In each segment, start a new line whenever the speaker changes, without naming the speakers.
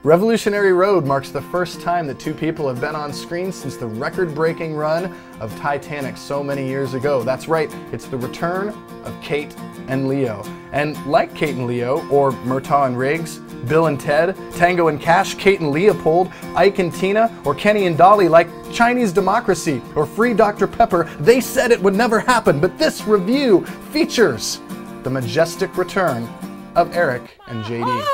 Revolutionary Road marks the first time that two people have been on screen since the record-breaking run of Titanic so many years ago. That's right, it's the return of Kate and Leo. And like Kate and Leo, or Murtaugh and Riggs, Bill and Ted, Tango and Cash, Kate and Leopold, Ike and Tina, or Kenny and Dolly, like Chinese Democracy or Free Dr. Pepper, they said it would never happen, but this review features the majestic return of Eric and JD.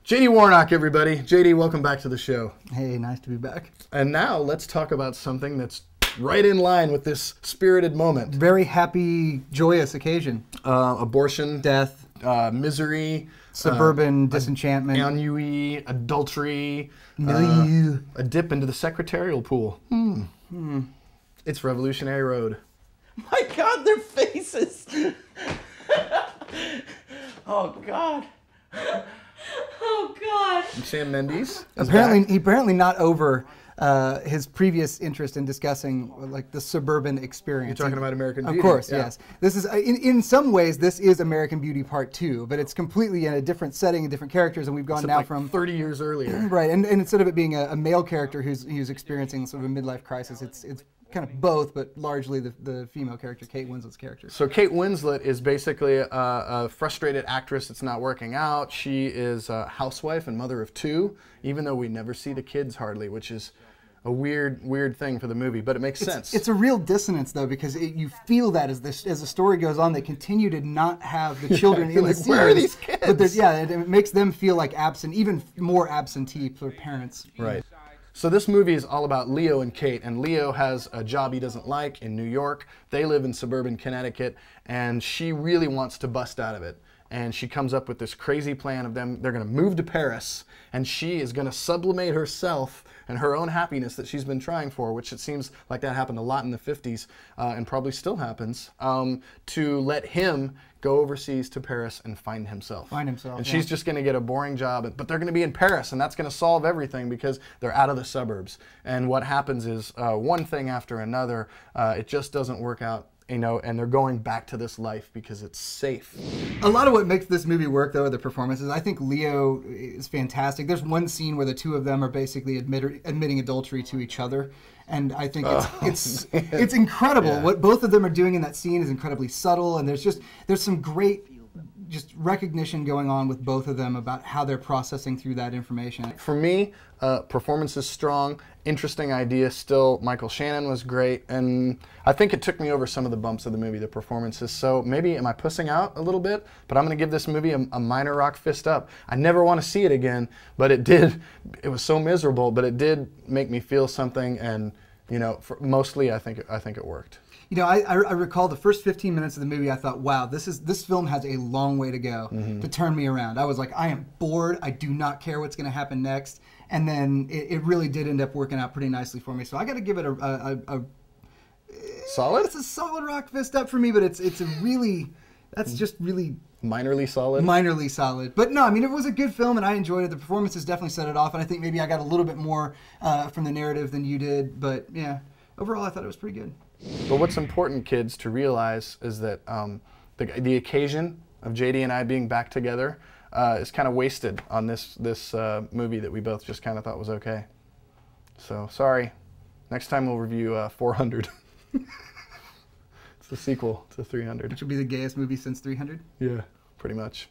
JD Warnock, everybody. JD, welcome back to the show.
Hey, nice to be back.
And now let's talk about something that's right in line with this spirited moment.
Very happy, joyous occasion.
Abortion,
Death,
misery,
suburban disenchantment,
ennui, adultery,
milieu,
a dip into the secretarial pool. It's Revolutionary Road.
My God, their faces. Oh, God. Oh, God.
Sam Mendes.
Apparently not over his previous interest in discussing like the suburban experience.
You're talking about American Beauty.
Of course,
yeah.
yes. This is in some ways this is American Beauty Part 2, but it's completely in a different setting and different characters, and we've gone
Except
now
like
from
30 years earlier.
right, and instead of it being a male character who's experiencing sort of a midlife crisis, it's kind of both, but largely the female character, Kate Winslet's character.
So Kate Winslet is basically a frustrated actress that's not working out. She is a housewife and mother of two, even though we never see the kids hardly, which is a weird thing for the movie, but it makes sense.
It's a real dissonance, though, because you feel that as the story goes on, they continue to not have the children in the series.
Where are these kids?
But it makes them feel like absent, even more absentee for parents.
Right. So this movie is all about Leo and Kate, and Leo has a job he doesn't like in New York. They live in suburban Connecticut, and she really wants to bust out of it. And she comes up with this crazy plan of they're going to move to Paris, and she is going to sublimate herself and her own happiness that she's been trying for, which it seems like that happened a lot in the 50s, and probably still happens, to let him go overseas to Paris and find himself.
And
yeah. She's just going to get a boring job, but they're going to be in Paris, and that's going to solve everything because they're out of the suburbs. And what happens is one thing after another, it just doesn't work out. You know, and they're going back to this life because it's safe.
A lot of what makes this movie work, though, are the performances. I think Leo is fantastic. There's one scene where the two of them are basically admitting adultery to each other, and I think it's incredible.
Yeah.
What both of them are doing in that scene is incredibly subtle, and there's some great just recognition going on with both of them about how they're processing through that information.
For me, performance is strong, interesting idea still. Michael Shannon was great, and I think it took me over some of the bumps of the movie, the performances. So maybe am I pussing out a little bit? But I'm going to give this movie a minor rock fist up. I never want to see it again, but it did. It was so miserable, but it did make me feel something, and you know, mostly I think it worked.
You know, I recall the first 15 minutes of the movie, I thought, wow, this film has a long way to go to turn me around. I was like, I am bored. I do not care what's going to happen next. And then it really did end up working out pretty nicely for me. So I got to give it a
solid?
It's a solid rock fist up for me, but it's a really, that's just really...
Minorly solid?
Minorly solid. But no, I mean, it was a good film, and I enjoyed it. The performances definitely set it off, and I think maybe I got a little bit more from the narrative than you did. But yeah, overall, I thought it was pretty good.
But what's important, kids, to realize is that the occasion of JD and I being back together is kind of wasted on this movie that we both just kind of thought was okay. So, sorry. Next time we'll review 400. It's the sequel to 300.
Which will be the gayest movie since 300?
Yeah, pretty much.